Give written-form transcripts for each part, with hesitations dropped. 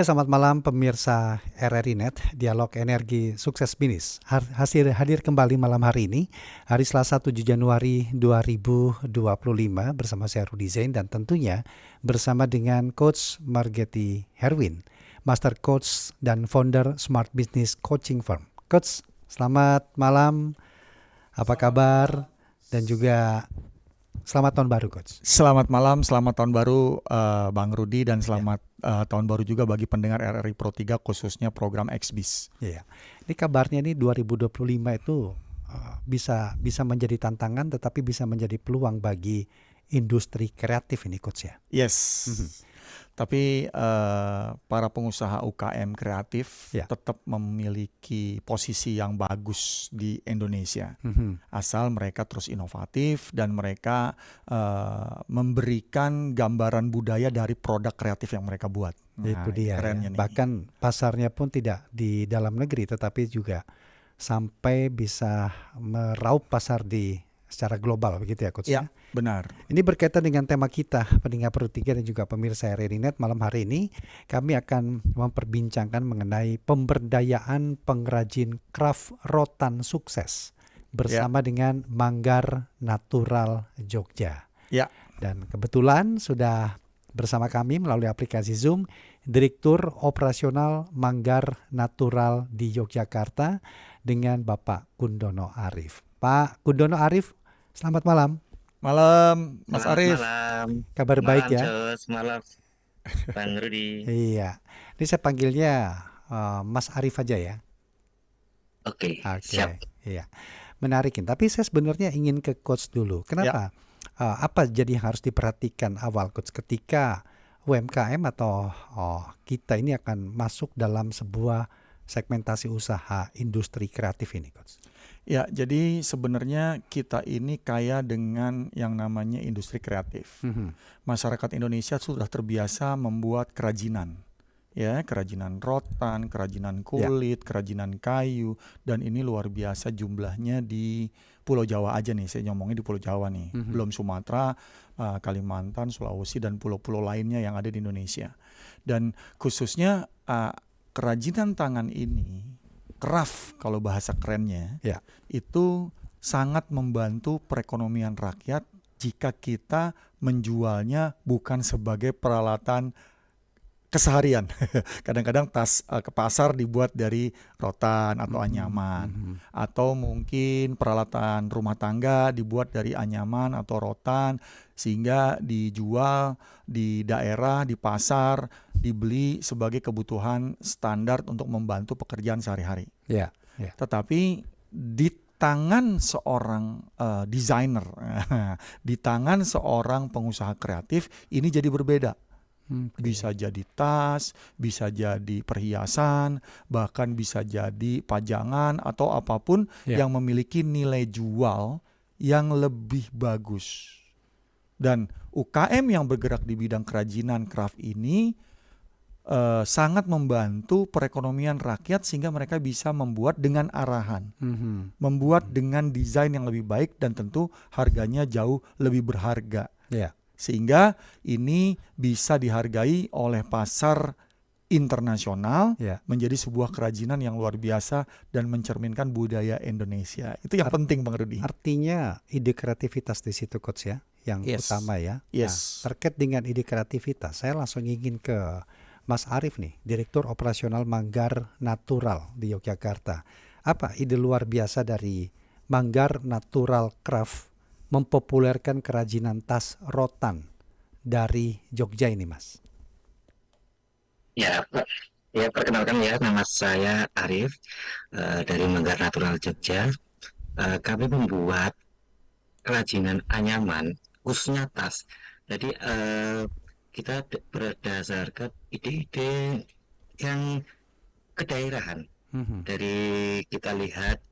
Selamat malam pemirsa RRI Net, Dialog Energi Sukses Bisnis. Hadir kembali malam hari ini, hari Selasa 7 Januari 2025 bersama saya Rudi Zain dan tentunya bersama dengan Coach Margeti Herwin, Master Coach dan Founder Smart Business Coaching Firm. Coach, selamat malam, apa kabar? Dan juga selamat tahun baru, Coach. Selamat malam, selamat tahun baru Bang Rudi dan selamat tahun baru juga bagi pendengar RRI Pro 3 khususnya program XBIS. Iya. Ini kabarnya nih 2025 itu bisa menjadi tantangan tetapi bisa menjadi peluang bagi industri kreatif ini, Coach ya. Yes. Tapi para pengusaha UKM kreatif tetap memiliki posisi yang bagus di Indonesia. Asal mereka terus inovatif dan mereka memberikan gambaran budaya dari produk kreatif yang mereka buat. Itu dia. Ya. Bahkan pasarnya pun tidak di dalam negeri tetapi juga sampai bisa meraup pasar secara global, begitu ya, Coach? Ya, benar. Ini berkaitan dengan tema kita, pendengar Pro 3 dan juga pemirsa RRI Net. Malam hari ini kami akan memperbincangkan mengenai pemberdayaan pengrajin craft rotan sukses bersama dengan Manggar Natural Jogja. Ya. Dan kebetulan sudah bersama kami melalui aplikasi Zoom Direktur Operasional Manggar Natural di Yogyakarta dengan Bapak Kundono Arif. Pak Kundono Arif, selamat malam. Malam, Mas Arif. Malam. Kabar baik ya? Malam, Bang Rudi. Iya. Ini saya panggilnya Mas Arif aja ya. Oke, siap. Iya. Menarikin. Tapi saya sebenarnya ingin ke Coach dulu. Kenapa? Apa jadi yang harus diperhatikan awal, Coach, ketika UMKM atau kita ini akan masuk dalam sebuah segmentasi usaha industri kreatif ini, Coach? Ya, jadi sebenarnya kita ini kaya dengan yang namanya industri kreatif. Masyarakat Indonesia sudah terbiasa membuat kerajinan. Ya, kerajinan rotan, kerajinan kulit, kerajinan kayu, dan ini luar biasa jumlahnya di Pulau Jawa aja nih. Saya ngomongnya di Pulau Jawa nih. Belum Sumatera, Kalimantan, Sulawesi, dan pulau-pulau lainnya yang ada di Indonesia. Dan khususnya kerajinan tangan ini, craft kalau bahasa kerennya, itu sangat membantu perekonomian rakyat jika kita menjualnya bukan sebagai peralatan keseharian. Kadang-kadang tas ke pasar dibuat dari rotan atau anyaman, atau mungkin peralatan rumah tangga dibuat dari anyaman atau rotan sehingga dijual di daerah, di pasar, dibeli sebagai kebutuhan standar untuk membantu pekerjaan sehari-hari. Tetapi di tangan seorang desainer, di tangan seorang pengusaha kreatif ini jadi berbeda. Bisa jadi tas, bisa jadi perhiasan, bahkan bisa jadi pajangan atau apapun yang memiliki nilai jual yang lebih bagus. Dan UKM yang bergerak di bidang kerajinan craft ini sangat membantu perekonomian rakyat sehingga mereka bisa membuat dengan arahan, membuat dengan desain yang lebih baik dan tentu harganya jauh lebih berharga. Sehingga ini bisa dihargai oleh pasar internasional menjadi sebuah kerajinan yang luar biasa dan mencerminkan budaya Indonesia. Itu yang penting, Bang Rudi. Artinya ide kreativitas di situ, Coach ya, yang utama ya. Nah, terkait dengan ide kreativitas, saya langsung ingin ke Mas Arif nih, Direktur Operasional Manggar Natural di Yogyakarta. Apa ide luar biasa dari Manggar Natural Craft mempopulerkan kerajinan tas rotan dari Jogja ini, Mas? Ya, perkenalkan ya, nama saya Arif dari Manggar Natural Jogja. Kami membuat kerajinan anyaman, khususnya tas. Jadi kita berdasarkan ide-ide yang kedaerahan. Dari kita lihat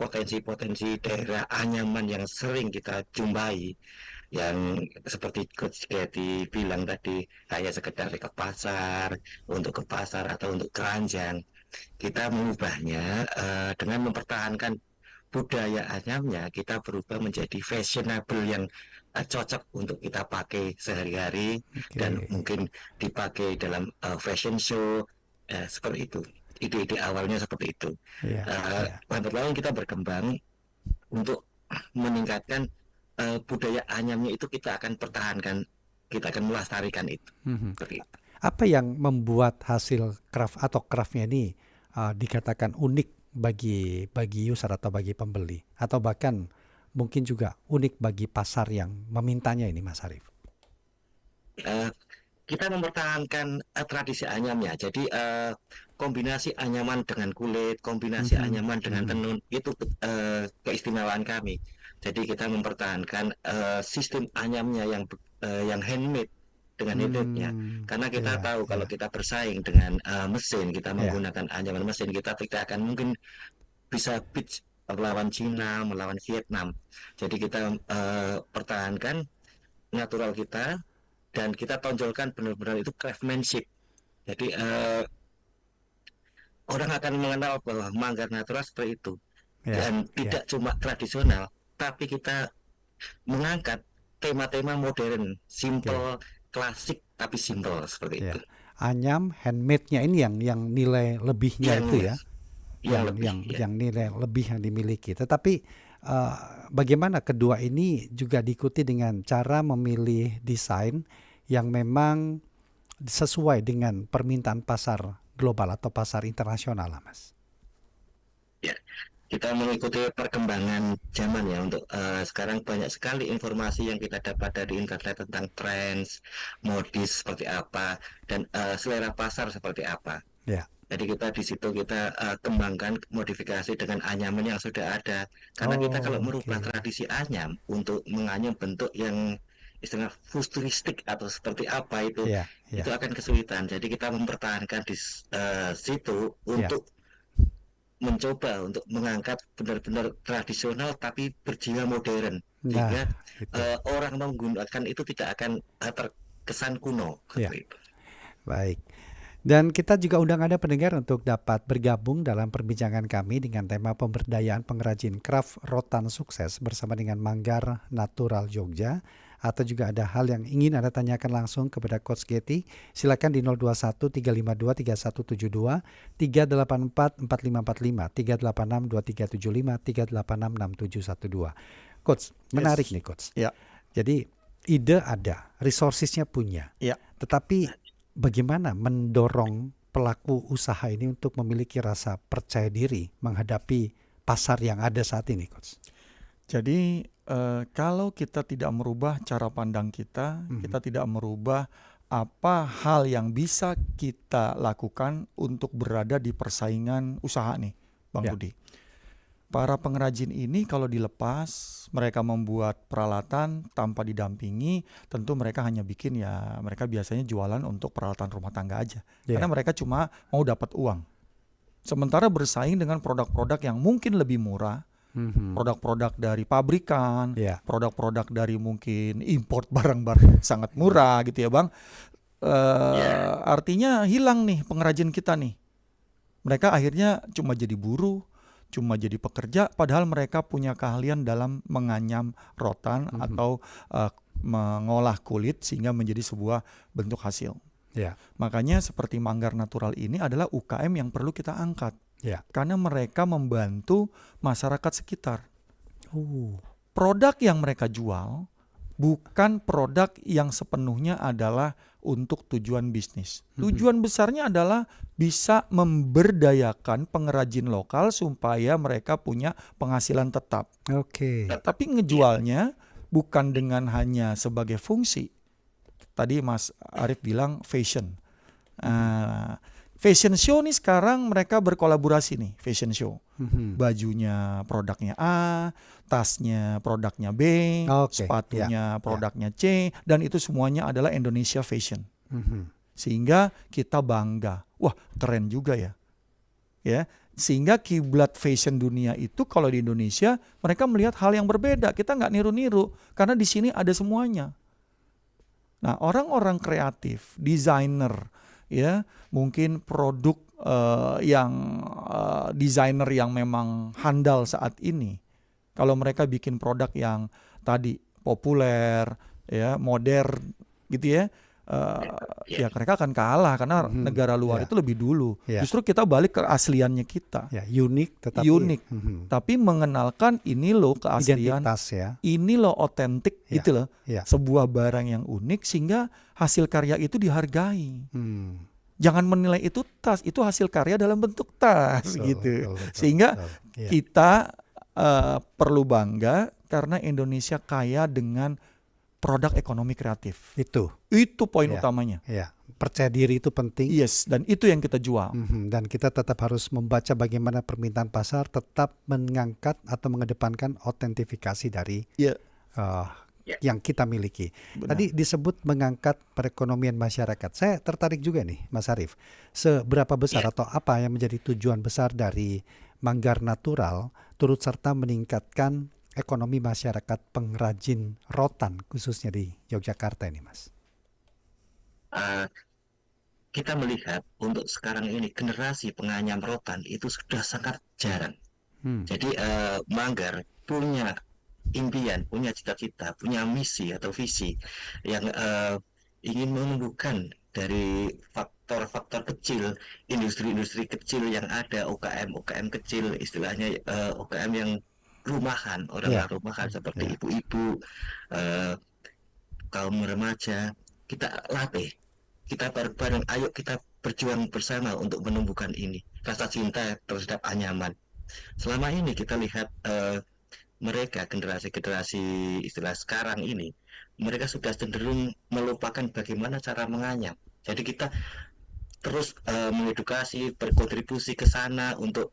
potensi-potensi daerah anyaman yang sering kita jumpai, yang seperti Coach Getty bilang tadi, hanya sekedar ke pasar, untuk ke pasar atau untuk keranjang. Kita mengubahnya dengan mempertahankan budaya anyamnya, kita berubah menjadi fashionable yang cocok untuk kita pakai sehari-hari dan Oke. mungkin dipakai dalam fashion show, seperti itu. Ide-ide awalnya seperti itu. Iya, iya. Lambat laun kita berkembang untuk meningkatkan budaya anyamnya itu kita akan pertahankan, kita akan melestarikan itu. Mhm. Seperti itu. Apa yang membuat hasil craft atau craftnya ini dikatakan unik bagi user atau bagi pembeli, atau bahkan mungkin juga unik bagi pasar yang memintanya ini, Mas Arif? Eh, kita mempertahankan tradisi anyamnya. Jadi kombinasi anyaman dengan kulit, kombinasi Mhm, anyaman dengan mhm. tenun itu keistimewaan kami. Jadi kita mempertahankan sistem anyamnya yang handmade dengan handmade-nya. Karena kita Iya, tahu kalau iya, kita bersaing dengan mesin, kita iya. menggunakan anyaman mesin, kita tidak akan mungkin bisa pitch melawan Cina, melawan Vietnam. Jadi kita pertahankan natural kita dan kita tonjolkan benar-benar itu craftsmanship. Jadi orang akan mengenal bahwa manggar natural seperti itu Iya, dan iya, tidak cuma tradisional, tapi kita mengangkat tema-tema modern, oke. simple, klasik tapi simple seperti itu. Iya. Anyam handmade-nya ini yang nilai lebihnya Yang itu ya, yang lebih ya. yang nilai lebih yang dimiliki. Tetapi eh, bagaimana kedua ini juga diikuti dengan cara memilih desain yang memang sesuai dengan permintaan pasar global atau pasar internasional lah, Mas. Ya, kita mengikuti perkembangan zaman ya. Untuk sekarang banyak sekali informasi yang kita dapat dari internet tentang trends, modis seperti apa, dan selera pasar seperti apa. Ya. Jadi kita di situ kita kembangkan modifikasi dengan anyaman yang sudah ada. Karena kita kalau Oh, merubah oke. tradisi anyam untuk menganyam bentuk yang istilah futuristik atau seperti apa Ya, itu ya, akan kesulitan. Jadi kita mempertahankan di situ ya. untuk mencoba untuk mengangkat benar-benar tradisional tapi berjiwa modern Nah, sehingga itu. orang menggunakan itu tidak akan terkesan kuno Ya, seperti itu. baik. Dan kita juga undang Anda pendengar untuk dapat bergabung dalam perbincangan kami dengan tema pemberdayaan pengrajin craft rotan sukses bersama dengan Manggar Natural Jogja. Atau juga ada hal yang ingin Anda tanyakan langsung kepada Coach Getty, silakan di 021 352 3172, 384 4545, 386 2375, 386 6712. Coach, menarik Yes. nih Coach. Ya, Jadi ide ada, resourcesnya punya. ya. Tetapi bagaimana mendorong pelaku usaha ini untuk memiliki rasa percaya diri menghadapi pasar yang ada saat ini, Coach? Jadi kalau kita tidak merubah cara pandang kita, Mhm. kita tidak merubah apa hal yang bisa kita lakukan untuk berada di persaingan usaha nih, Bang Ya. Budi. Para pengrajin ini kalau dilepas, mereka membuat peralatan tanpa didampingi, tentu mereka hanya bikin ya, mereka biasanya jualan untuk peralatan rumah tangga aja. Karena Ya. mereka cuma mau dapat uang. Sementara bersaing dengan produk-produk yang mungkin lebih murah, Mhm. produk-produk dari pabrikan, Ya. produk-produk dari mungkin import barang-barang sangat murah gitu ya Bang. Ya, Artinya hilang nih pengrajin kita nih. Mereka akhirnya cuma jadi buruh, cuma jadi pekerja, padahal mereka punya keahlian dalam menganyam rotan Mhm. atau mengolah kulit sehingga menjadi sebuah bentuk hasil. Ya. Makanya seperti Manggar Natural ini adalah UKM yang perlu kita angkat. Ya. Karena mereka membantu masyarakat sekitar. Oh. Produk yang mereka jual bukan produk yang sepenuhnya adalah untuk tujuan bisnis. Tujuan besarnya adalah bisa memberdayakan pengrajin lokal supaya mereka punya penghasilan tetap. Oke. Tapi ngejualnya bukan dengan hanya sebagai fungsi. Tadi Mas Arif bilang fashion. Fashion show nih sekarang mereka berkolaborasi nih, fashion show. Mhm. Bajunya produknya A, tasnya produknya B, Oke, sepatunya ya. produknya C, dan itu semuanya adalah Indonesia Fashion. Mhm. Sehingga kita bangga. Wah, keren juga ya. Ya, sehingga kiblat fashion dunia itu kalau di Indonesia mereka melihat hal yang berbeda. Kita nggak niru-niru karena di sini ada semuanya. Nah, orang-orang kreatif, desainer, ya mungkin produk yang desainer yang memang handal saat ini. Kalau mereka bikin produk yang tadi populer, ya, modern gitu ya. Ya mereka akan kalah karena negara luar itu lebih dulu. Justru kita balik ke asliannya kita. Ya, unik tetapi Unik. Tapi mengenalkan ini loh keaslian, identitas ya. ini loh otentik gitu loh. Sebuah barang yang unik sehingga hasil karya itu dihargai. Jangan menilai itu tas, itu hasil karya dalam bentuk tas gitu. Sehingga kita perlu bangga karena Indonesia kaya dengan produk ekonomi kreatif. Itu poin utamanya. Ya, percaya diri itu penting. Yes, dan itu yang kita jual. Dan kita tetap harus membaca bagaimana permintaan pasar, tetap mengangkat atau mengedepankan autentifikasi dari yang kita miliki. Benar. Tadi disebut mengangkat perekonomian masyarakat. Saya tertarik juga nih, Mas Arief. Seberapa besar atau apa yang menjadi tujuan besar dari Manggar Natural turut serta meningkatkan ekonomi masyarakat pengrajin rotan khususnya di Yogyakarta ini, Mas? Kita melihat untuk sekarang ini generasi penganyam rotan itu sudah sangat jarang. Jadi Manggar punya impian, punya cita-cita, punya misi atau visi yang ingin menumbuhkan dari faktor-faktor kecil, industri-industri kecil yang ada, UKM kecil, istilahnya UKM yang rumahan, orang rumahan seperti ibu-ibu, kaum remaja. Kita latih, kita bareng-bareng, ayo kita berjuang bersama untuk menumbuhkan ini rasa cinta terhadap anyaman. Selama ini kita lihat mereka generasi istilah sekarang ini, mereka sudah cenderung melupakan bagaimana cara menganyam. Jadi kita terus mengedukasi, berkontribusi ke sana untuk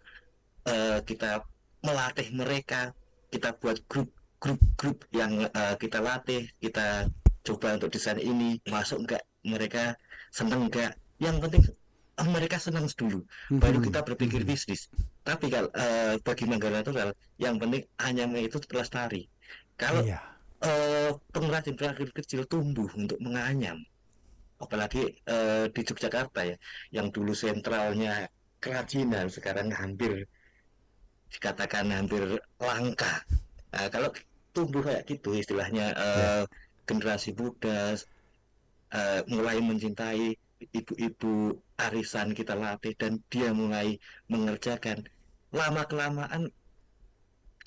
kita melatih mereka. Kita buat grup yang kita latih, kita coba untuk desain ini masuk enggak, mereka senang enggak. Yang penting mereka senang dulu, baru kita berpikir bisnis. Tapi kalau bagi Manggar Natural, yang penting anyamnya itu pelestari. Kalau pengrajin kecil tumbuh untuk menganyam, apalagi di Yogyakarta ya, yang dulu sentralnya kerajinan, sekarang hampir dikatakan hampir langka. Kalau tumbuh kayak gitu istilahnya, generasi muda mulai mencintai ibu-ibu arisan kita latih dan dia mulai mengerjakan, lama-kelamaan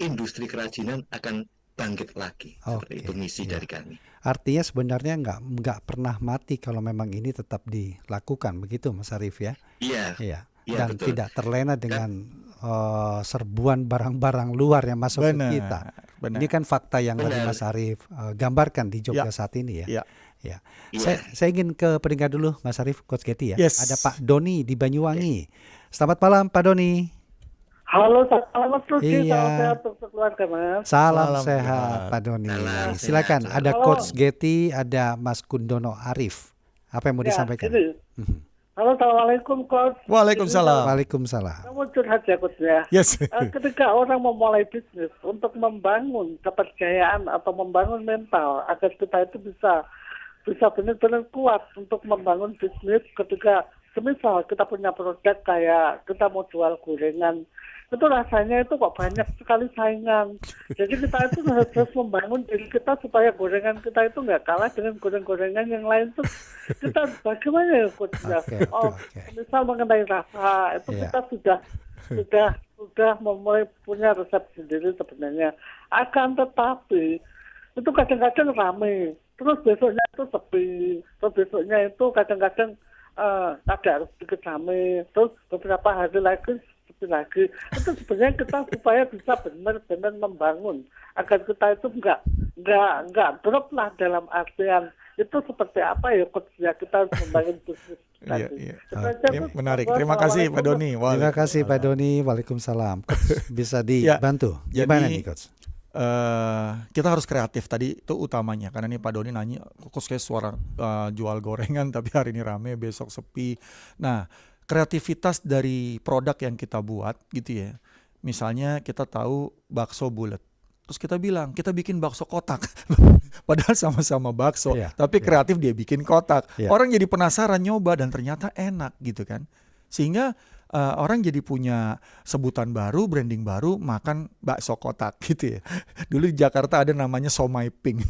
industri kerajinan akan bangkit lagi. Seperti itu misi dari kami. Artinya sebenarnya nggak pernah mati kalau memang ini tetap dilakukan, begitu Mas Arief ya? Iya. Dan betul. tidak terlena dengan serbuan barang-barang luar yang masuk ke kita. Benar. Ini kan fakta yang tadi Mas Arief gambarkan di Jogja saat ini ya. Saya ingin ke pendengar dulu, Mas Arief, Coach Getty ya. Ada Pak Doni di Banyuwangi. Selamat malam Pak Doni. Halo, selamat pagi, salam sehat untuk keluarga, Mas. Salam sehat Pak Doni. Silakan, ada Coach Getty, ada Mas Kundono Arif. Apa yang mau disampaikan? Halo, assalamualaikum Coach. Waalaikumsalam. Waalaikumsalam. Kamu curhat ya Coach ya. Yes. Ketika orang memulai bisnis untuk membangun kepercayaan atau membangun mental agar kita itu bisa benar-benar kuat untuk membangun bisnis. Ketika semisal kita punya produk kayak kita mau jual gorengan, itu rasanya itu kok banyak sekali saingan. Jadi kita itu harus membangun diri kita supaya gorengan kita itu nggak kalah dengan gorengan yang lain. Tuh kita bagaimana ya Coach ya? Misal mengenai rasa itu kita sudah memulai punya resep sendiri sebenarnya. Akan tetapi itu kadang-kadang ramai, terus besoknya itu sepi, terus besoknya itu kadang-kadang ada sedikit ramai, terus beberapa hari lagi lagi. Itu sebenarnya kita supaya bisa benar-benar membangun agar kita itu enggak drop lah, dalam artian itu seperti apa ya Coach ya, kita harus membangun bisnis. Ini menarik. Terima kasih Pak Doni. Terima kasih Pak Doni. Waalaikumsalam. Coach, bisa dibantu? Gimana nih Coach? Kita harus kreatif tadi itu utamanya, karena nih Pak Doni nanya kok kayak suara jual gorengan tapi hari ini rame besok sepi. Nah, kreativitas dari produk yang kita buat gitu ya. Misalnya kita tahu bakso bulat, terus kita bilang kita bikin bakso kotak. Padahal sama-sama bakso, tapi kreatif dia bikin kotak. Orang jadi penasaran nyoba dan ternyata enak gitu kan. Sehingga orang jadi punya sebutan baru, branding baru, makan bakso kotak gitu ya. Dulu di Jakarta ada namanya somai pink.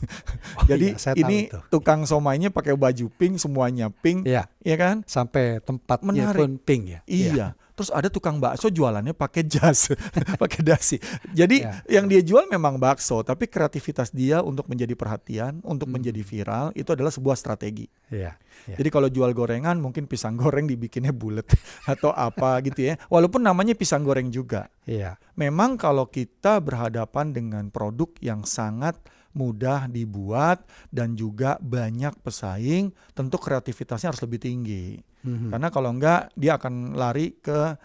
Oh Jadi iya, saya tahu ini itu. tukang somainya pakai baju pink, semuanya pink, Iya, ya kan? sampai tempatnya Menarik. pun pink ya. Iya. Terus ada tukang bakso jualannya pakai jas, pakai dasi. Jadi Iya. yang dia jual memang bakso, tapi kreativitas dia untuk menjadi perhatian, untuk menjadi viral itu adalah sebuah strategi. Iya. Iya. Jadi kalau jual gorengan mungkin pisang goreng dibikinnya bulat atau apa gitu ya. Walaupun namanya pisang goreng juga. Iya. Memang kalau kita berhadapan dengan produk yang sangat mudah dibuat dan juga banyak pesaing, tentu kreativitasnya harus lebih tinggi. Karena kalau enggak dia akan lari ke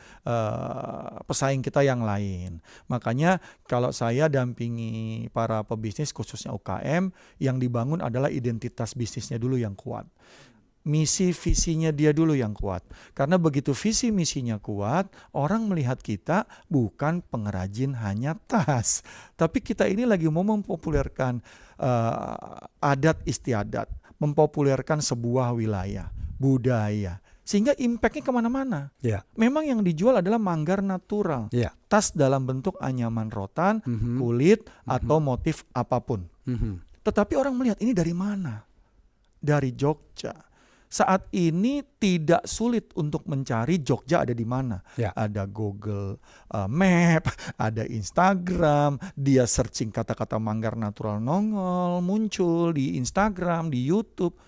pesaing kita yang lain. Makanya kalau saya dampingi para pebisnis khususnya UKM, yang dibangun adalah identitas bisnisnya dulu yang kuat. Misi visinya dia dulu yang kuat. Karena begitu visi misinya kuat, orang melihat kita bukan pengrajin hanya tas, tapi kita ini lagi mau mempopulerkan adat istiadat, mempopulerkan sebuah wilayah, budaya, sehingga impactnya kemana-mana. Iya. Memang yang dijual adalah manggar natural, Iya. tas dalam bentuk anyaman rotan, kulit atau motif apapun. Tetapi orang melihat ini dari mana? Dari Jogja. Saat ini tidak sulit untuk mencari Jogja ada di mana. Ya. Ada Google Map, ada Instagram, dia searching kata-kata manggar natural nongol, muncul di Instagram, di YouTube.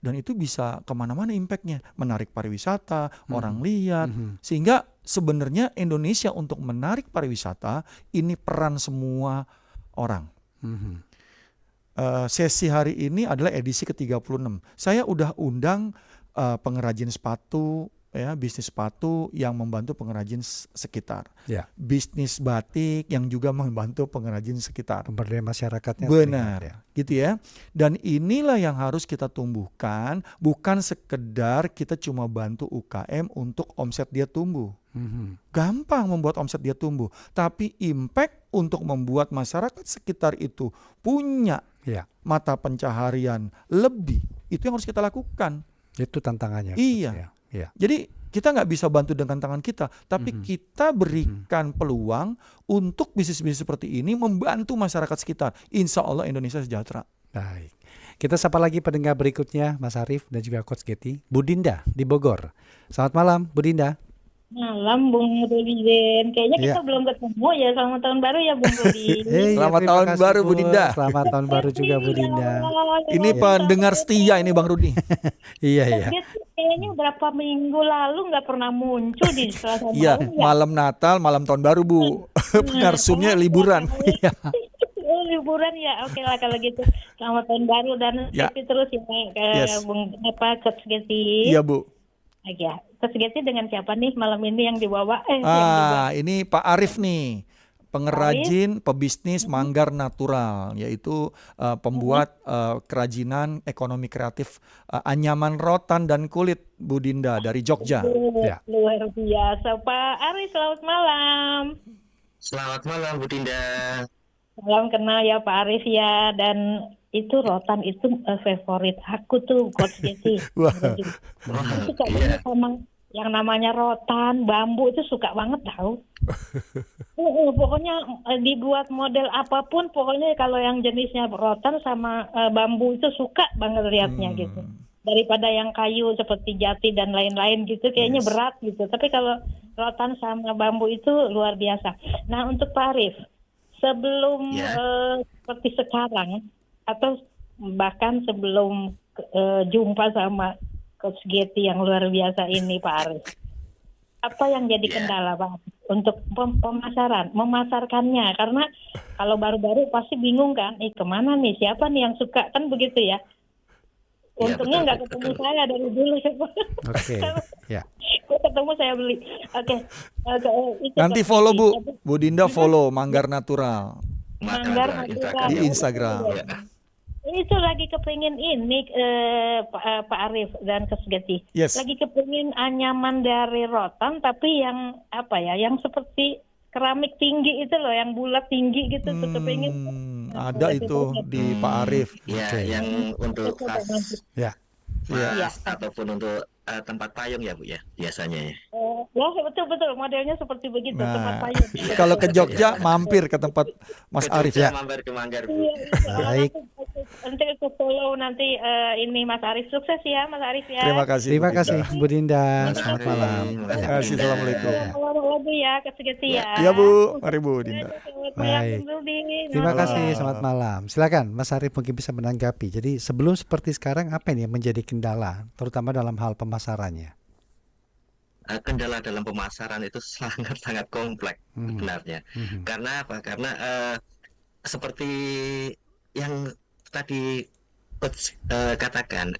Dan itu bisa kemana-mana impactnya. Menarik pariwisata, orang lihat. Sehingga sebenarnya Indonesia untuk menarik pariwisata, ini peran semua orang. Sesi hari ini adalah edisi ke-36. Saya udah undang pengrajin sepatu, ya, bisnis sepatu yang membantu pengrajin sekitar. Ya. Bisnis batik yang juga membantu pengrajin sekitar. Pemberdayaan masyarakatnya. Benar, terlihat, gitu ya. Dan inilah yang harus kita tumbuhkan, bukan sekedar kita cuma bantu UKM untuk omset dia tumbuh. Gampang membuat omset dia tumbuh, tapi impact untuk membuat masyarakat sekitar itu punya Ya. mata pencaharian lebih, itu yang harus kita lakukan. Itu tantangannya. Iya. Ya. Jadi kita nggak bisa bantu dengan tangan kita, tapi kita berikan peluang untuk bisnis-bisnis seperti ini membantu masyarakat sekitar. Insya Allah Indonesia sejahtera. Baik. Kita sapa lagi pendengar berikutnya, Mas Arief dan juga Coach Getty. Bu Dinda di Bogor. Selamat malam, Bu Dinda. Malam Bung Rudi Zen. Kayaknya kita belum ketemu ya. Selamat tahun baru ya Bung Rudi. Selamat terima tahun kasih, baru, Bu Dinda. Selamat tahun baru juga Bu Dinda. Ini pendengar setia ini Bang Rudi. Iya. Dia tuh kayaknya berapa minggu lalu nggak pernah muncul di Selasa Iya, malam ya. malam Natal, malam tahun baru Bu. Narsumnya liburan. Oh, liburan ya. Oke lah kalau gitu. Selamat tahun baru dan Ya. happy terus ya ke Yes. Bung Coach Getty. Iya Bu. Ya. Coach Getty dengan siapa nih malam ini yang dibawa? Yang dibawa. Ini Pak Arief nih, pengrajin, pebisnis manggar natural, yaitu pembuat kerajinan ekonomi kreatif anyaman rotan dan kulit, Bu Dinda dari Jogja. Ya. Luar biasa Pak Ari, selamat malam. Selamat malam Bu Dinda. Salam kenal ya Pak Arif ya, dan itu rotan itu favorit aku tuh Coach Getty. Wah. Aku suka banget sama yang namanya rotan, bambu itu suka banget tahu. Pokoknya dibuat model apapun, pokoknya kalau yang jenisnya rotan sama bambu itu suka banget liatnya gitu. Daripada yang kayu seperti jati dan lain-lain gitu, kayaknya berat gitu. Tapi kalau rotan sama bambu itu luar biasa. Nah untuk Pak Arif, sebelum seperti sekarang atau bahkan sebelum jumpa sama Coach Getty yang luar biasa ini Pak Arif, apa yang jadi kendala Pak untuk memasarkannya? Karena kalau baru-baru pasti bingung kan, kemana nih, siapa nih yang suka, kan begitu ya. Untungnya nggak ketemu saya dari dulu. Oke. Ya. Ketemu saya beli. Oke. Nanti follow Bu Dinda follow Manggar Natural Manggar Natural di Instagram. Itu lagi kepingin ini Pak Arif dan Coach Getty. Yes. Lagi kepingin anyaman dari rotan tapi yang apa ya, yang seperti keramik tinggi itu loh, yang bulat tinggi gitu, tuh kepingin. Ada itu di Pak Arif. Ya, yang untuk tas Ya. mas ataupun untuk tempat payung ya Bu ya biasanya ya. Ya, betul-betul modelnya seperti begitu tempat Nah, saya. kalau ke Jogja Iya. mampir ke tempat Mas Ke Arif Jogja ya. mampir ke Manggar, Bu. Iya, Baik. nanti ke Solo nanti ini Mas Arif sukses ya Mas Arif ya. Terima kasih. Terima Bu Dinda. kasih Bu Dinda. Mas Selamat Arif, malam. Mas Terima Ya. kasih. Dinda. Assalamualaikum. Selamat lagi ya ke Segeti ya. Iya Bu, mari Bu Dinda. Selamat malam Baik. Bung Rudi. Terima Selamat kasih, malam. selamat malam. Silakan Mas Arif mungkin bisa menanggapi. Jadi sebelum seperti sekarang apa ini yang menjadi kendala, terutama dalam hal pemasarannya? Kendala dalam pemasaran itu sangat-sangat kompleks sebenarnya. Karena apa? Karena seperti yang tadi Coach katakan,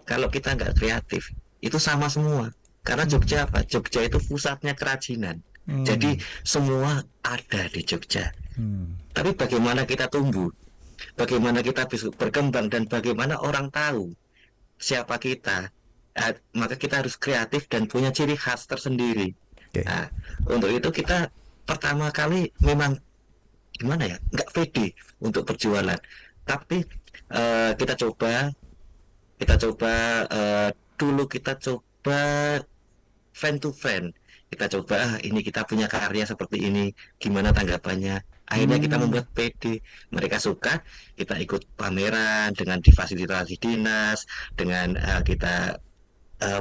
kalau kita nggak kreatif itu sama semua. Karena Jogja apa? Jogja itu pusatnya kerajinan. Jadi semua ada di Jogja. Tapi bagaimana kita tumbuh, bagaimana kita bisa berkembang, dan bagaimana orang tahu siapa kita, maka kita harus kreatif dan punya ciri khas tersendiri. Oke. Nah, untuk itu kita pertama kali memang gimana ya, nggak pede untuk berjualan. Tapi kita coba dulu kita coba fan to fan. Kita coba ini kita punya karya seperti ini, gimana tanggapannya. Akhirnya kita membuat PD, mereka suka, kita ikut pameran dengan difasilitasi dinas, dengan kita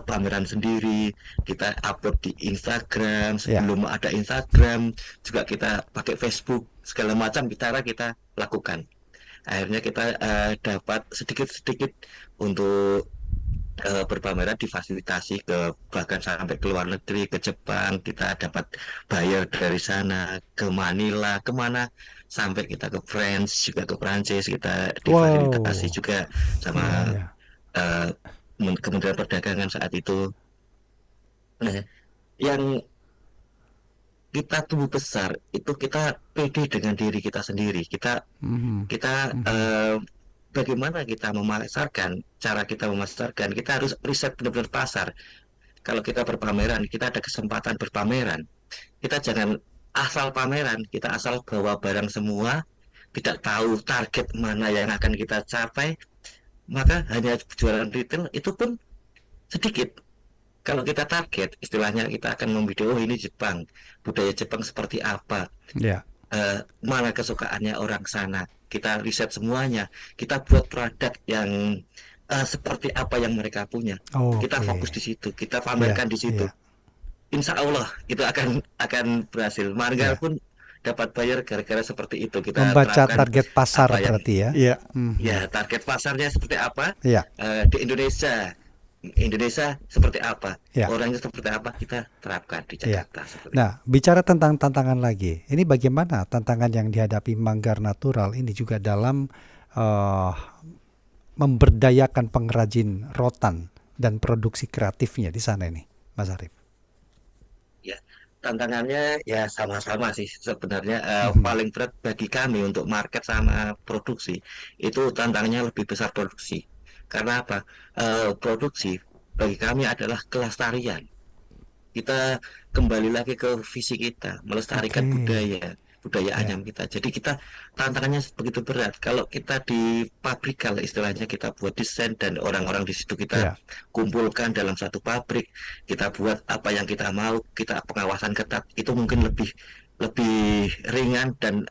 pameran sendiri, kita upload di Instagram, sebelum ada Instagram juga kita pakai Facebook, segala macam cara kita lakukan. Akhirnya kita dapat sedikit-sedikit untuk berpameran, difasilitasi ke bahkan sampai ke luar negeri, ke Jepang, kita dapat bayar dari sana, ke Manila, kemana, sampai kita ke France, juga ke Prancis, kita difasilitasi juga sama Kementerian Perdagangan saat itu. Nah, yang kita tumbuh besar itu kita pede dengan diri kita sendiri. Kita bagaimana kita memasarkan, cara kita memasarkan, kita harus riset benar-benar pasar. Kalau kita berpameran, kita ada kesempatan berpameran, kita jangan asal pameran, kita asal bawa barang semua, tidak tahu target mana yang akan kita capai, maka hanya jualan retail itu pun sedikit. Kalau kita target, istilahnya kita akan memvideo, ini Jepang, budaya Jepang seperti apa, mana kesukaannya orang sana, kita riset semuanya, kita buat produk yang seperti apa yang mereka punya, kita fokus di situ, kita pamerkan di situ. Insya Allah itu akan berhasil. Manggar pun dapat bayar gara-gara seperti itu. Kita membaca target pasar berarti ya. Ya, target pasarnya seperti apa, di Indonesia seperti apa, orangnya seperti apa, kita terapkan di Jakarta. Nah, bicara tentang tantangan lagi, ini bagaimana tantangan yang dihadapi Manggar Natural ini juga dalam memberdayakan pengrajin rotan dan produksi kreatifnya di sana ini, Mas Arif? Ya, tantangannya ya sama-sama sih sebenarnya. Paling berat bagi kami untuk market sama produksi itu tantangannya lebih besar produksi. Karena apa? Produksi bagi kami adalah kelestarian. Kita kembali lagi ke visi kita, melestarikan budaya anyam kita. Jadi kita tantangannya begitu berat. Kalau kita di pabrik, kalau istilahnya kita buat desain dan orang-orang di situ kita kumpulkan dalam satu pabrik, kita buat apa yang kita mau, kita pengawasan ketat, itu mungkin lebih ringan dan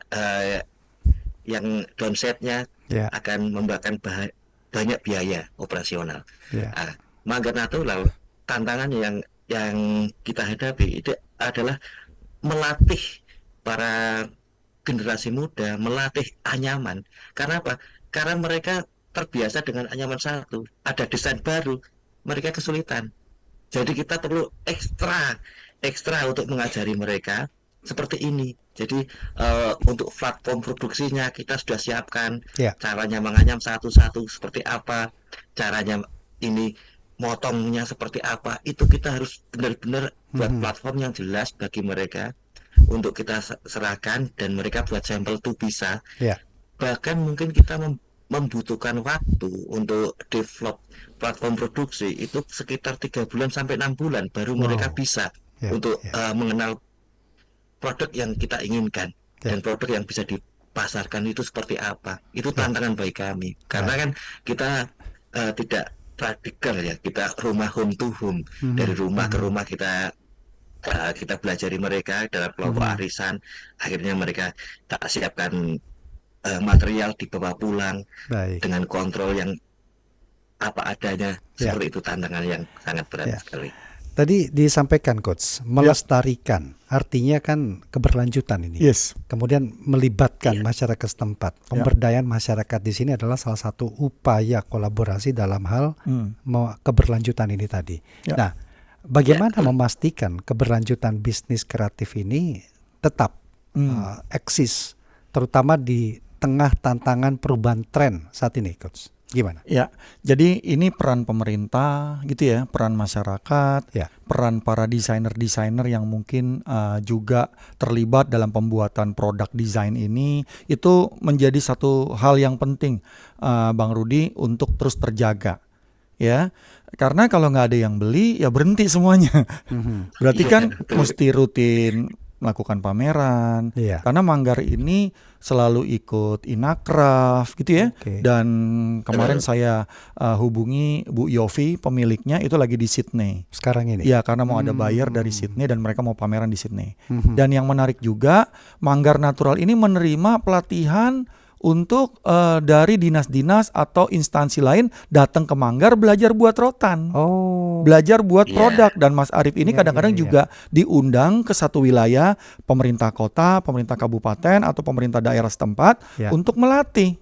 yang downsetnya akan membahkan banyak biaya operasional. Manggar Natural tantangannya yang kita hadapi itu adalah melatih para generasi muda, melatih anyaman. Karena apa? Karena mereka terbiasa dengan anyaman satu, ada desain baru, mereka kesulitan. Jadi kita perlu ekstra untuk mengajari mereka seperti ini. Jadi untuk platform produksinya kita sudah siapkan, caranya menganyam satu-satu seperti apa, caranya ini motongnya seperti apa, itu kita harus benar-benar buat platform yang jelas bagi mereka untuk kita serahkan dan mereka buat sampel tuh bisa. Bahkan mungkin kita membutuhkan waktu untuk develop platform produksi itu sekitar 3 bulan sampai 6 bulan baru mereka bisa untuk mengenal produk yang kita inginkan dan produk yang bisa dipasarkan itu seperti apa. Itu tantangan bagi kami karena kan kita tidak radikal ya, kita rumah home to home, dari rumah ke rumah kita belajari mereka dalam kelompok arisan. Akhirnya mereka tak siapkan material dibawa pulang Baik. dengan kontrol yang apa adanya. Ya. Seperti itu tantangan yang sangat berat Ya. sekali. Tadi disampaikan Coach, melestarikan, artinya kan keberlanjutan ini. Yes. Kemudian melibatkan masyarakat setempat. Pemberdayaan masyarakat di sini adalah salah satu upaya kolaborasi dalam hal keberlanjutan ini tadi. Ya. Nah, bagaimana memastikan keberlanjutan bisnis kreatif ini tetap eksis, terutama di tengah tantangan perubahan tren saat ini, Coach? Gimana? Ya, jadi ini peran pemerintah gitu ya, peran masyarakat, Ya. peran para desainer-desainer yang mungkin juga terlibat dalam pembuatan produk desain ini, itu menjadi satu hal yang penting, Bang Rudi, untuk terus terjaga. Ya, karena kalau nggak ada yang beli, ya berhenti semuanya. Berarti Iya, kan betul. mesti rutin melakukan pameran. Iya. Karena Manggar ini selalu ikut Inakraf gitu ya. Oke. Dan kemarin saya hubungi Bu Yofi, pemiliknya itu lagi di Sydney. Sekarang ini? Iya, karena mau ada buyer dari Sydney dan mereka mau pameran di Sydney. Mhm. Dan yang menarik juga, Manggar Natural ini menerima pelatihan untuk dari dinas-dinas atau instansi lain datang ke Manggar belajar buat rotan. Oh. Belajar buat Iya. produk. Dan Mas Arief ini Iya, kadang-kadang iya, iya. juga diundang ke satu wilayah, pemerintah kota, pemerintah kabupaten atau pemerintah daerah setempat Ya. untuk melatih.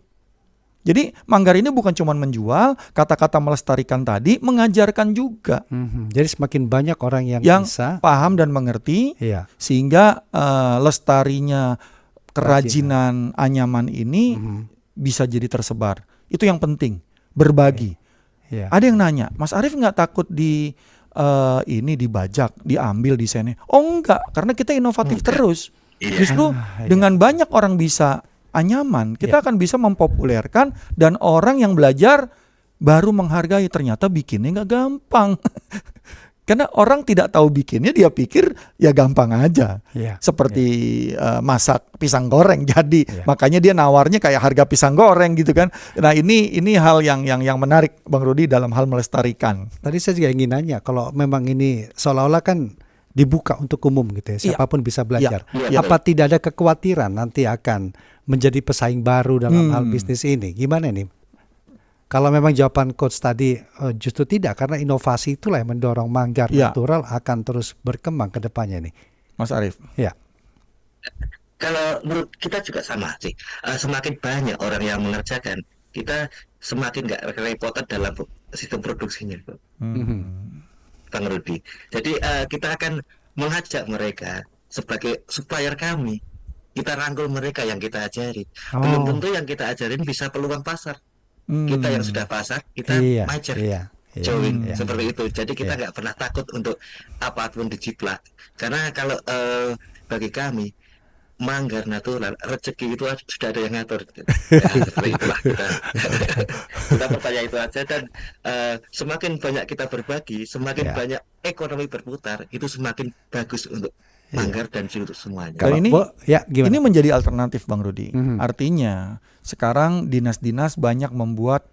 Jadi Manggar ini bukan cuma menjual, kata-kata melestarikan tadi, mengajarkan juga Mhm. Jadi semakin banyak orang yang bisa. paham dan mengerti, Iya. sehingga lestarinya kerajinan anyaman ini bisa jadi tersebar. Itu yang penting, berbagi. Iya. Ada yang nanya, Mas Arief nggak takut ini dibajak, diambil desainnya? Oh enggak, karena kita inovatif terus. Iya. Justru iya. dengan banyak orang bisa anyaman, kita akan bisa mempopulerkan, dan orang yang belajar baru menghargai ternyata bikinnya nggak gampang. Karena orang tidak tahu bikinnya, dia pikir ya gampang aja. Iya. Seperti masak pisang goreng jadi. Iya. Makanya dia nawarnya kayak harga pisang goreng gitu kan. Nah, ini hal yang menarik Bang Rudi dalam hal melestarikan. Tadi saya juga ingin nanya, kalau memang ini seolah-olah kan dibuka untuk umum gitu ya, Iya. siapapun bisa belajar. Iya. Apa tidak ada kekhawatiran nanti akan menjadi pesaing baru dalam hal bisnis ini? Gimana nih? Kalau memang jawaban coach tadi justru tidak, karena inovasi itulah yang mendorong Manggar Iya. Natural akan terus berkembang ke depannya nih. Mas Arief. Ya. Kalau menurut kita juga sama sih. Semakin banyak orang yang mengerjakan, kita semakin nggak kerepotan dalam sistem produksinya, Bang Rudi. Jadi kita akan mengajak mereka sebagai supplier kami. Kita rangkul mereka yang kita ajari. Belum Oh. tentu yang kita ajarin bisa peluang pasar. Kita yang sudah pasar, kita Iya, majer, iya, iya, join iya. seperti itu. Jadi kita nggak pernah takut untuk apapun dijiplak. Karena kalau bagi kami Manggar Natural, rezeki itu sudah ada yang ngatur. Ya, seperti itulah kita percaya itu aja. Dan semakin banyak kita berbagi, semakin Ya. banyak ekonomi berputar, itu semakin bagus untuk Manggar dan untuk semuanya. Dan ini ya gimana? ini menjadi alternatif Bang Rudi. Mhm. Artinya sekarang dinas-dinas banyak membuat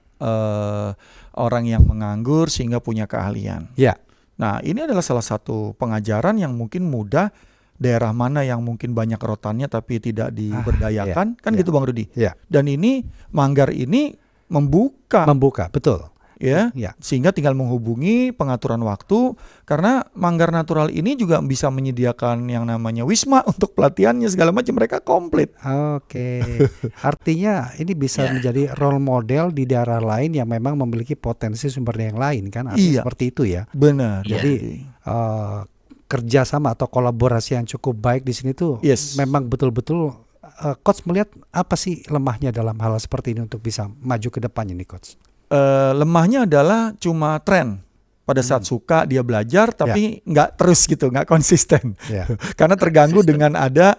orang yang menganggur sehingga punya keahlian. Ya. Nah, ini adalah salah satu pengajaran yang mungkin mudah. Daerah mana yang mungkin banyak rotannya tapi tidak diberdayakan, kan iya. gitu Bang Rudi. Ya. Dan ini Manggar ini membuka, Betul. ya, Ya. sehingga tinggal menghubungi pengaturan waktu, karena Manggar Natural ini juga bisa menyediakan yang namanya wisma untuk pelatihannya segala macam, mereka komplit. Oke. Artinya ini bisa Ya. menjadi role model di daerah lain yang memang memiliki potensi sumber daya yang lain kan? Artinya Iya. seperti itu ya. Benar. Jadi kerjasama atau kolaborasi yang cukup baik di sini tuh Yes. memang betul-betul coach melihat apa sih lemahnya dalam hal seperti ini untuk bisa maju ke depannya nih coach? Lemahnya adalah cuma tren. Pada saat suka dia belajar tapi nggak terus gitu, nggak konsisten. Ya. Karena terganggu dengan ada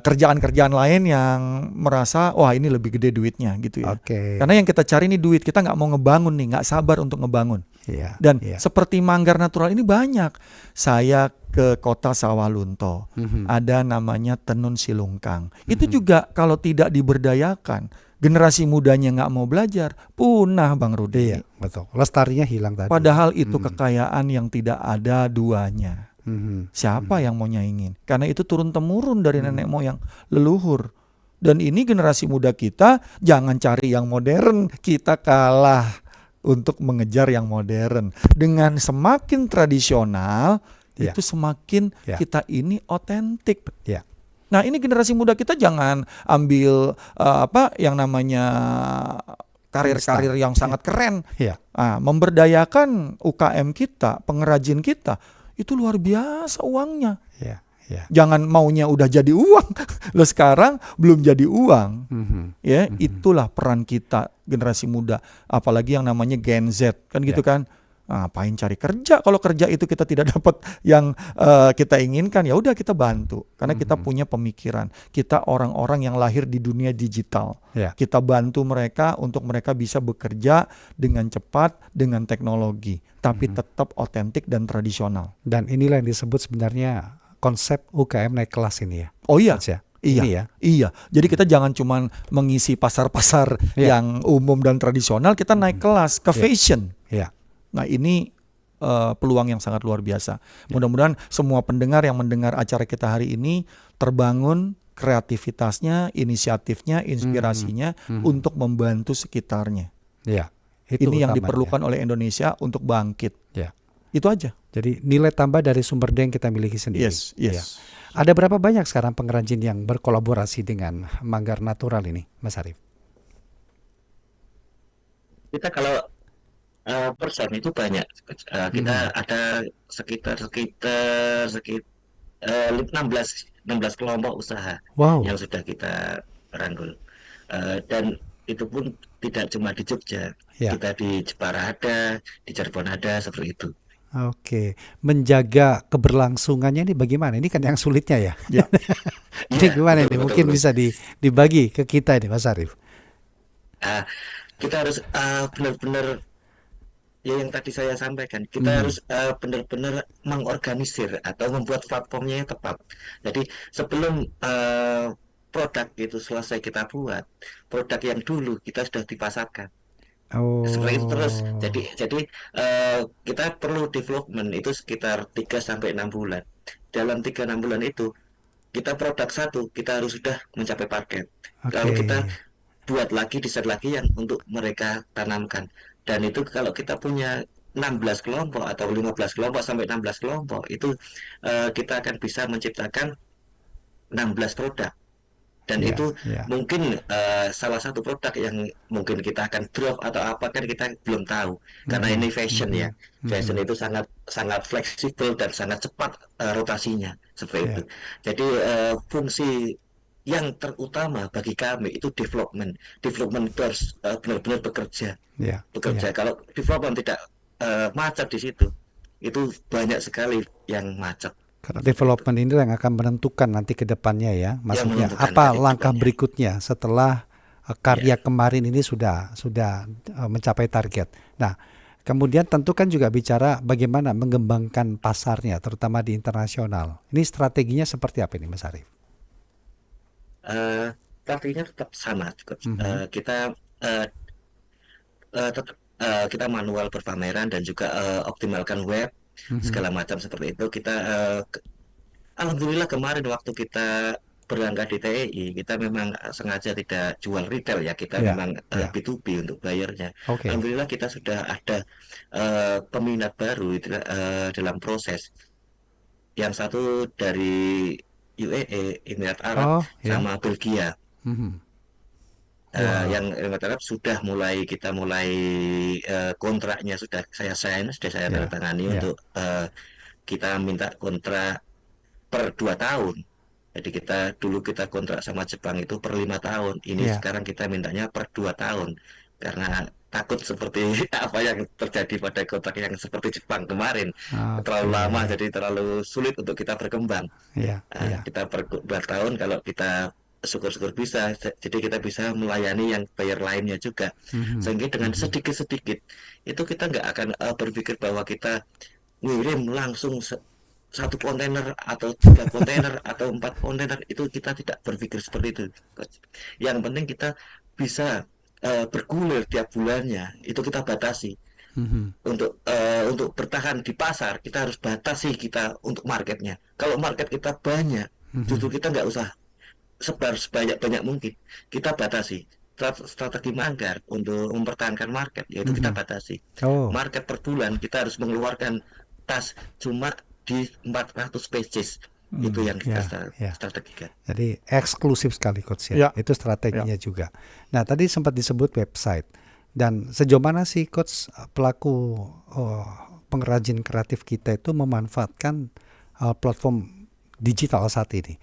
kerjaan-kerjaan lain yang merasa wah ini lebih gede duitnya gitu ya. Oke. Karena yang kita cari ini duit, kita nggak mau ngebangun nih, nggak sabar untuk ngebangun. Iya. Dan iya. seperti Manggar Natural ini banyak. Saya ke kota Sawalunto, Mhm. ada namanya Tenun Silungkang. Itu juga kalau tidak diberdayakan, generasi mudanya nggak mau belajar, punah Bang Rudi. Iya, betul. Lestarinya hilang tadi. Padahal itu kekayaan yang tidak ada duanya. Mhm. Siapa yang mau nyaingin? Karena itu turun-temurun dari nenek moyang leluhur. Dan ini generasi muda kita jangan cari yang modern, kita kalah untuk mengejar yang modern. Dengan semakin tradisional, Ya. itu semakin Ya. kita ini otentik. Ya. Nah, ini generasi muda kita jangan ambil yang namanya karir-karir yang sangat keren. Iya. Memberdayakan UKM kita, pengrajin kita, itu luar biasa uangnya. Ya. Ya. Jangan maunya udah jadi uang, lo sekarang belum jadi uang. Mhm. Ya, itulah peran kita generasi muda, apalagi yang namanya Gen Z, kan gitu kan. Ngapain cari kerja kalau kerja itu kita tidak dapat yang kita inginkan, ya udah kita bantu karena kita punya pemikiran. Kita orang-orang yang lahir di dunia digital. Ya. Kita bantu mereka untuk mereka bisa bekerja dengan cepat dengan teknologi, tapi tetap otentik dan tradisional. Dan inilah yang disebut sebenarnya konsep UKM naik kelas ini ya. Oh iya. Coach ya. Iya, Ini ya. iya. Jadi kita jangan cuma mengisi pasar-pasar Iya. yang umum dan tradisional, kita naik kelas ke fashion. Iya. Nah, ini peluang yang sangat luar biasa. Mudah-mudahan semua pendengar yang mendengar acara kita hari ini terbangun kreativitasnya, inisiatifnya, inspirasinya untuk membantu sekitarnya. Iya. Ini yang utamanya. diperlukan oleh Indonesia untuk bangkit. Ya. Itu aja. Jadi nilai tambah dari sumber daya yang kita miliki sendiri. Yes, Iya. yes. Ada berapa banyak sekarang pengrajin yang berkolaborasi dengan Manggar Natural ini, Mas Arief? Kita kalau persen itu banyak. Kita ada sekitar 16 kelompok usaha Wow. yang sudah kita rangkul. Dan itu pun tidak cuma di Jogja, Ya. kita di Jepara ada, di Cirebon ada, seperti itu. Oke, menjaga keberlangsungannya ini bagaimana? Ini kan yang sulitnya ya. Ya. Ini Iya, gimana betul, ini? betul, Mungkin betul. bisa dibagi ke kita ini, Mas Arief. Kita harus benar-benar ya yang tadi saya sampaikan, kita harus benar-benar mengorganisir atau membuat platformnya yang tepat. Jadi sebelum produk itu selesai kita buat, produk yang dulu kita sudah dipasarkan. Seperti itu terus. Oh, Jadi kita perlu development itu sekitar 3 sampai 6 bulan. Dalam 3-6 bulan itu kita produk satu kita harus sudah mencapai target. Lalu oke. kita buat lagi, desain lagi yang untuk mereka tanamkan. Dan itu kalau kita punya 16 kelompok atau 15 kelompok sampai 16 kelompok itu kita akan bisa menciptakan 16 produk. Dan Ya, itu ya. mungkin salah satu produk yang mungkin kita akan drop atau apa kan kita belum tahu karena ini fashion ya. Fashion itu sangat sangat fleksibel dan sangat cepat rotasinya seperti Ya. itu. Jadi fungsi yang terutama bagi kami itu development. Development itu harus benar-benar bekerja. Ya, ya. Kalau development tidak macet di situ, itu banyak sekali yang macet. Karena development ini yang akan menentukan nanti ke depannya ya. Maksudnya menentukan apa nanti ke langkah depannya. berikutnya setelah karya kemarin ini sudah mencapai target. Nah, kemudian tentu kan juga bicara bagaimana mengembangkan pasarnya terutama di internasional. Ini strateginya seperti apa ini, Mas Arief? Strateginya tetap sama juga. Kita tetap kita manual berpameran dan juga optimalkan web segala macam seperti itu. Kita alhamdulillah kemarin waktu kita berangkat di TEI kita memang sengaja tidak jual retail ya, kita Ya, memang ya. B2B untuk bayarnya. Oke. Alhamdulillah kita sudah ada peminat baru itu, dalam proses. Yang satu dari UAE, Emirat Arab, Oh, ya. sama Belgia. Mhm. Yang Emirat Arab sudah kita mulai kontraknya sudah saya Ya, tanda tangani ya. untuk kita minta kontrak per 2 tahun. Jadi dulu kita kontrak sama Jepang itu per 5 tahun. Ini Ya. sekarang kita mintanya per 2 tahun karena takut seperti apa yang terjadi pada kontrak yang seperti Jepang kemarin. Terlalu Oke. lama, jadi terlalu sulit untuk kita berkembang. Ya, ya. Kita per 2 tahun kalau kita syukur-syukur bisa, jadi kita bisa melayani yang bayar lainnya juga. Sehingga dengan sedikit-sedikit itu kita nggak akan berpikir bahwa kita ngirim langsung 1 kontainer atau 3 kontainer atau 4 kontainer, itu kita tidak berpikir seperti itu. Yang penting kita bisa bergulir tiap bulannya, itu kita batasi. Mhm. Untuk bertahan di pasar, kita harus batasi kita untuk marketnya. Kalau market kita banyak, justru kita nggak usah sebar sebanyak-banyak mungkin. Kita batasi. Strategi manggar untuk mempertahankan market, yaitu kita batasi. Oh, Market per bulan kita harus mengeluarkan tas cuma di 400 pages. Itu yang kita ya. strategikan. Jadi eksklusif sekali Coach Ya. ya. Itu strateginya juga. Nah, tadi sempat disebut website. Dan sejauh mana sih Coach pelaku pengrajin kreatif kita itu memanfaatkan platform digital saat ini?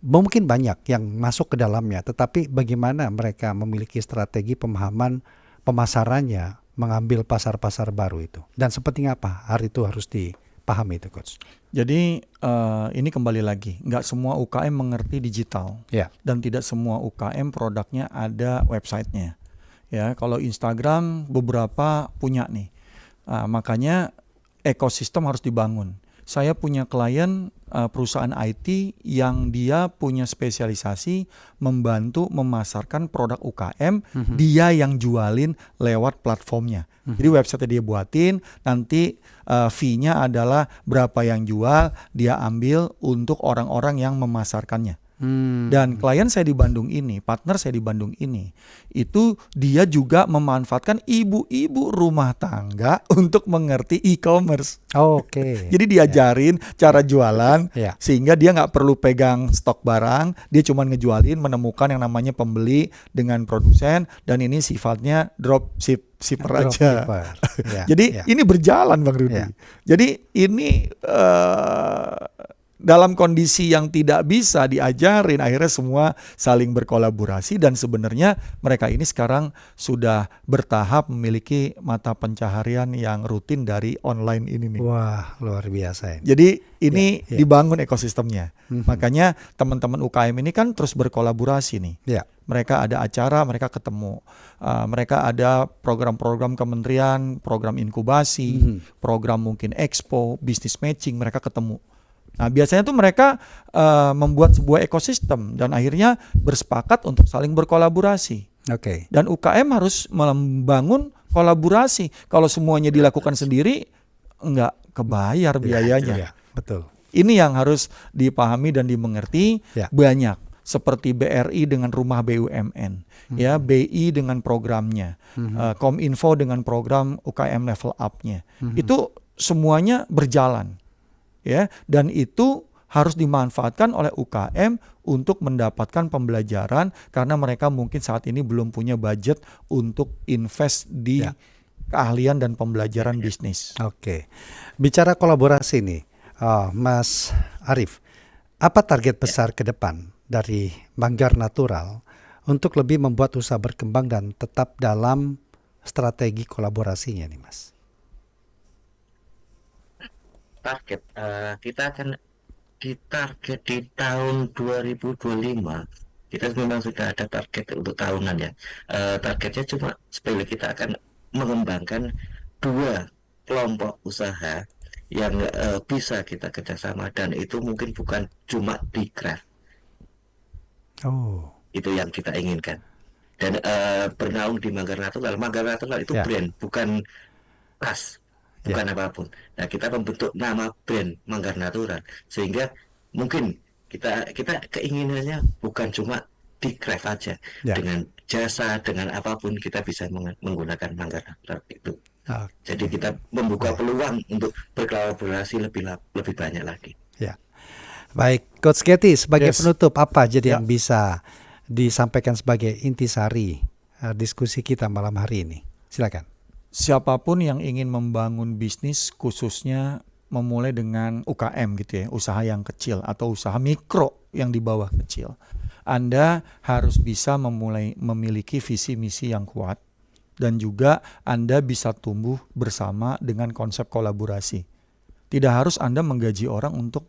Mungkin banyak yang masuk ke dalamnya, tetapi bagaimana mereka memiliki strategi pemahaman pemasarannya, mengambil pasar-pasar baru itu. Dan seperti apa hari itu harus dipahami itu Coach. Jadi ini kembali lagi, nggak semua UKM mengerti digital, Ya. dan tidak semua UKM produknya ada websitenya. Ya, kalau Instagram beberapa punya nih, makanya ekosistem harus dibangun. Saya punya klien perusahaan IT yang dia punya spesialisasi membantu memasarkan produk UKM, dia yang jualin lewat platformnya. Jadi website dia buatin, nanti fee-nya adalah berapa yang jual, dia ambil untuk orang-orang yang memasarkannya. Dan klien saya di Bandung ini, partner saya di Bandung ini, itu dia juga memanfaatkan ibu-ibu rumah tangga untuk mengerti e-commerce. Oke. Jadi diajarin cara jualan, Ya. sehingga dia nggak perlu pegang stok barang, dia cuma ngejualin, menemukan yang namanya pembeli dengan produsen, dan ini sifatnya shipper aja. Dropshipper. Ya, Jadi ya. ini berjalan Bang Rudi. Ya. Jadi ini dalam kondisi yang tidak bisa diajarin, akhirnya semua saling berkolaborasi, dan sebenarnya mereka ini sekarang sudah bertahap memiliki mata pencaharian yang rutin dari online ini nih. Wah, luar biasa ini. Jadi ini Ya. dibangun ekosistemnya. Makanya teman-teman UKM ini kan terus berkolaborasi nih. Ya. Mereka ada acara, mereka ketemu. Mereka ada program-program kementerian, program inkubasi, program mungkin expo, business matching, mereka ketemu. Nah, biasanya tuh mereka membuat sebuah ekosistem dan akhirnya bersepakat untuk saling berkolaborasi. Oke. Dan UKM harus membangun kolaborasi. Kalau semuanya dilakukan sendiri, nggak kebayar biayanya. Ya, betul. Ini yang harus dipahami dan dimengerti. Ya. Banyak seperti BRI dengan rumah BUMN, ya, BI dengan programnya, Kominfo dengan program UKM level up-nya. Itu semuanya berjalan. Ya, dan itu harus dimanfaatkan oleh UKM untuk mendapatkan pembelajaran, karena mereka mungkin saat ini belum punya budget untuk invest di keahlian dan pembelajaran bisnis. Oke. Bicara kolaborasi nih, Mas Arief, apa target besar ke depan dari Manggar Natural untuk lebih membuat usaha berkembang dan tetap dalam strategi kolaborasinya nih Mas? Target kita akan ditarget di tahun 2025. Kita memang sudah ada target untuk tahunan ya. Targetnya cuma sepele, kita akan mengembangkan 2 kelompok usaha yang bisa kita kerjasama, dan itu mungkin bukan cuma di craft. Oh. Itu yang kita inginkan. Dan bernaung di Manggar Natural. Manggar Natural itu Ya. brand, bukan tas, bukan apapun. Nah, kita membentuk nama brand Manggar Natural, sehingga mungkin kita keinginannya bukan cuma di craft aja, Ya. dengan jasa, dengan apapun kita bisa menggunakan Manggar Natural itu. Jadi kita membuka peluang untuk berkolaborasi lebih banyak lagi. Ya. Baik, Coach Getty, sebagai Yes. penutup apa jadi Ya. yang bisa disampaikan sebagai intisari diskusi kita malam hari ini? Silakan. Siapapun yang ingin membangun bisnis, khususnya memulai dengan UKM gitu ya, usaha yang kecil atau usaha mikro yang di bawah kecil, Anda harus bisa memiliki visi misi yang kuat, dan juga Anda bisa tumbuh bersama dengan konsep kolaborasi. Tidak harus Anda menggaji orang untuk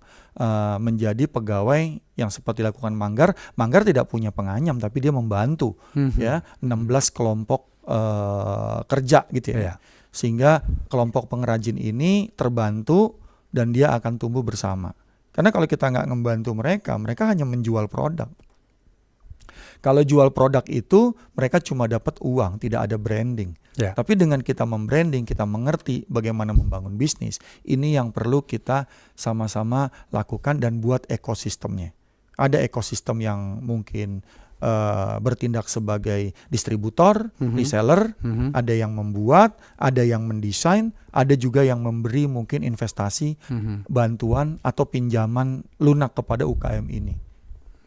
menjadi pegawai yang seperti dilakukan Manggar. Manggar tidak punya penganyam, tapi dia membantu ya 16 kelompok kerja gitu ya. Sehingga kelompok pengrajin ini terbantu dan dia akan tumbuh bersama. Karena kalau kita nggak membantu mereka, mereka hanya menjual produk. Kalau jual produk itu mereka cuma dapat uang, tidak ada branding. Ya. Tapi dengan kita membranding, kita mengerti bagaimana membangun bisnis. Ini yang perlu kita sama-sama lakukan dan buat ekosistemnya. Ada ekosistem yang mungkin bertindak sebagai distributor, reseller, ada yang membuat, ada yang mendesain, ada juga yang memberi mungkin investasi, bantuan atau pinjaman lunak kepada UKM ini.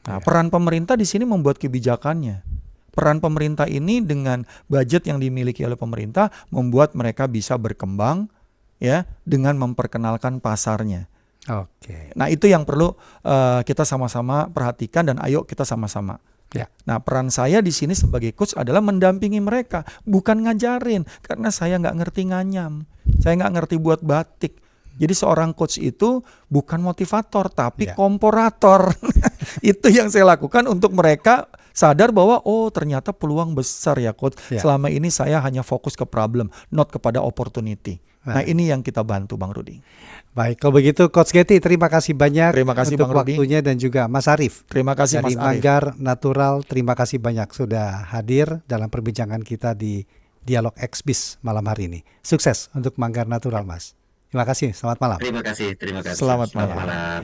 Nah, peran pemerintah di sini membuat kebijakannya. Peran pemerintah ini dengan budget yang dimiliki oleh pemerintah membuat mereka bisa berkembang ya dengan memperkenalkan pasarnya. Oke. Nah, itu yang perlu kita sama-sama perhatikan dan ayo kita sama-sama. Ya. Nah, peran saya di sini sebagai coach adalah mendampingi mereka, bukan ngajarin, karena saya nggak ngerti nganyam, saya nggak ngerti buat batik. Jadi seorang coach itu bukan motivator, tapi komporator. Itu yang saya lakukan untuk mereka sadar bahwa oh ternyata peluang besar ya coach. Selama ini saya hanya fokus ke problem, not kepada opportunity. Nah, ini yang kita bantu Bang Rudi. Baik, kalau begitu Coach Getty, terima kasih banyak Terima kasih, untuk Bang Rudi. waktunya dan juga Mas Arief. Terima kasih Dari Mas Arief. Manggar Natural, terima kasih banyak sudah hadir dalam perbincangan kita di Dialog Xbis malam hari ini. Sukses untuk Manggar Natural, Mas. Terima kasih, selamat malam. Terima kasih. Selamat malam. malam.